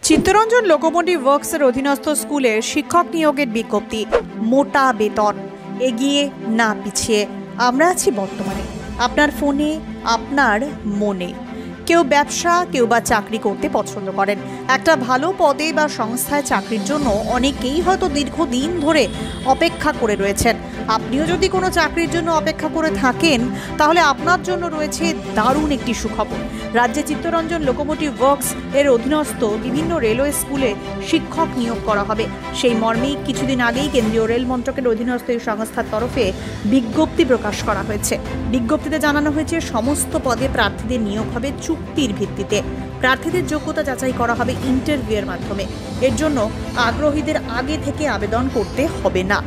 Chittaranjan locomotive ওয়ার্কসের অধীনস্থ স্কুলে শিক্ষক নিয়োগের বিজ্ঞপ্তি। মোটা বেতন, এগিয়ে না পিছিয়ে আমরা আছি বর্তমানে, আপনার ফোনে, আপনার মনে। কেউ ব্যবসা, কেউ বা চাকরি করতে পছন্দ করেন। একটা ভালো পদে বা সংস্থায় চাকরির জন্য অনেকেই হয়তো দীর্ঘদিন ধরে অপেক্ষা করে রয়েছেন। আপনিও যদি কোনো চাকরির জন্য অপেক্ষা করে থাকেন, তাহলে আপনার জন্য রয়েছে দারুণ একটি সুখবর। রাজ্যে চিত্তরঞ্জন লোকোমোটিভ ওয়ার্কস এর অধীনস্থ বিভিন্ন রেলওয়ে স্কুলে শিক্ষক নিয়োগ করা হবে। সেই মর্মেই কিছুদিন আগেই কেন্দ্রীয় রেল মন্ত্রকের অধীনস্থ এই সংস্থার তরফে বিজ্ঞপ্তি প্রকাশ করা হয়েছে। বিজ্ঞপ্তিতে জানানো হয়েছে সমস্ত পদে প্রার্থীদের নিয়োগ হবে চুক্তির ভিত্তিতে। প্রার্থীদের যোগ্যতা যাচাই করা হবে ইন্টারভিউয়ের মাধ্যমে। এর জন্য আগ্রহীদের আগে থেকে আবেদন করতে হবে না।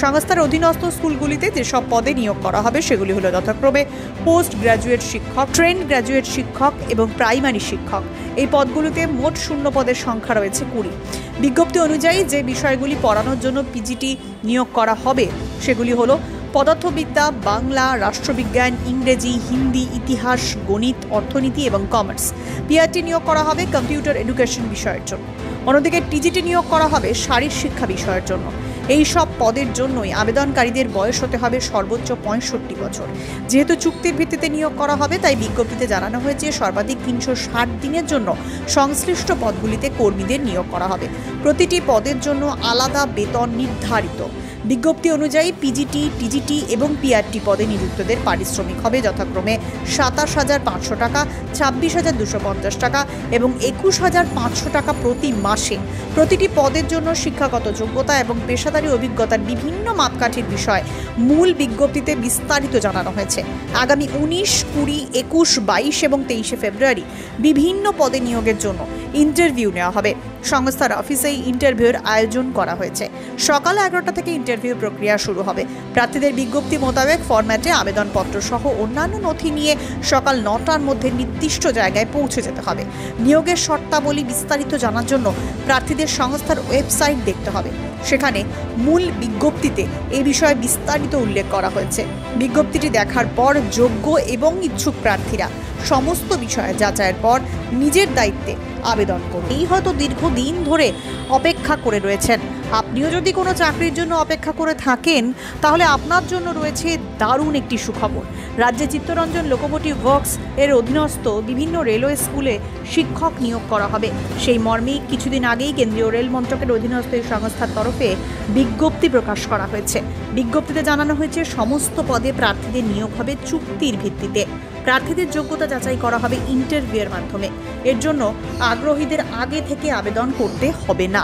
সংস্থার অধীনস্থ স্কুলগুলিতে যেসব পদে নিয়োগ করা হবে সেগুলি হলো যথাক্রমে পোস্ট গ্র্যাজুয়েট শিক্ষক, ট্রেন্ড গ্র্যাজুয়েট শিক্ষক এবং প্রাইমারি শিক্ষক। এই পদগুলিতে মোট শূন্য পদের সংখ্যা রয়েছে 20। বিজ্ঞপ্তি অনুযায়ী যে বিষয়গুলি পড়ানোর জন্য পিজিটি নিয়োগ করা হবে সেগুলি হলো পদার্থবিদ্যা, বাংলা, রাষ্ট্রবিজ্ঞান, ইংরেজি, হিন্দি, ইতিহাস, গণিত, অর্থনীতি এবং কমার্স। পিআরটি নিয়োগ করা হবে কম্পিউটার এডুকেশন বিষয়ের জন্য। অন্যদিকে টিজিটি নিয়োগ করা হবে শারীর শিক্ষা বিষয়ের জন্য। এই সব পদের জন্যই আবেদনকারীদের বয়স হতে হবে সর্বোচ্চ 65 বছর। যেহেতু চুক্তির ভিত্তিতে নিয়োগ করা হবে, তাই বিজ্ঞপ্তিতে জানানো হয়েছে সর্বাধিক 360 দিনের জন্য সংশ্লিষ্ট পদগুলিতে কর্মীদের নিয়োগ করা হবে। প্রতিটি পদের জন্য আলাদা বেতন নির্ধারিত। বিজ্ঞপ্তি অনুযায়ী পিজিটি, টিজিটি এবং পিআরটি পদে নিযুক্তদের পারিশ্রমিক হবে যথাক্রমে 27,500 টাকা, 26,250 টাকা এবং 21,500 টাকা প্রতি মাসে। প্রতিটি পদের জন্য শিক্ষাগত যোগ্যতা এবং পেশাদারী অভিজ্ঞতার বিভিন্ন মাপকাঠির বিষয় মূল বিজ্ঞপ্তিতে বিস্তারিত জানানো হয়েছে। আগামী 19, 20, 21, 22 এবং 23 ফেব্রুয়ারি বিভিন্ন পদে নিয়োগের জন্য ইন্টারভিউ নেওয়া হবে। সংস্থার অফিসেই ইন্টারভিউর আয়োজন করা হয়েছে। সকাল 11টা থেকে ইন্টারভিউ প্রক্রিয়া শুরু হবে। প্রার্থীদের বিজ্ঞপ্তি মোতাবেক ফরম্যাটে আবেদনপত্র সহ অন্যান্য নথি নিয়ে সকাল 9টার মধ্যে নির্দিষ্ট জায়গায় পৌঁছে যেতে হবে। নিয়োগের শর্তাবলী বিস্তারিত জানার জন্য প্রার্থীদের সংস্থার ওয়েবসাইট দেখতে হবে। সেখানে মূল বিজ্ঞপ্তিতে এ বিষয়ে বিস্তারিত উল্লেখ করা হয়েছে। বিজ্ঞপ্তিটি দেখার পর যোগ্য এবং ইচ্ছুক প্রার্থীরা সমস্ত বিষয়ে যাচাইয়ের পর নিজের দায়িত্বে আবেদন করতেই হয়তো দীর্ঘদিন ধরে অপেক্ষা করে রয়েছেন। আপনিও যদি কোনো চাকরির জন্য অপেক্ষা করে থাকেন, তাহলে আপনার জন্য রয়েছে দারুণ একটি সুখবর। রাজ্যে চিত্তরঞ্জন লোকোমোটিভ ওয়ার্কস এর অধীনস্থ বিভিন্ন রেলওয়ে স্কুলে শিক্ষক নিয়োগ করা হবে। সেই মর্মেই কিছুদিন আগেই কেন্দ্রীয় রেল মন্ত্রকের অধীনস্থ এই সংস্থার তরফে বিজ্ঞপ্তি প্রকাশ করা হয়েছে। বিজ্ঞপ্তিতে জানানো হয়েছে সমস্ত পদে প্রার্থীদের নিয়োগ হবে চুক্তির ভিত্তিতে। প্রার্থীদের যোগ্যতা যাচাই করা হবে ইন্টারভিউয়ের মাধ্যমে। এর জন্য আগ্রহীদের আগে থেকে আবেদন করতে হবে না।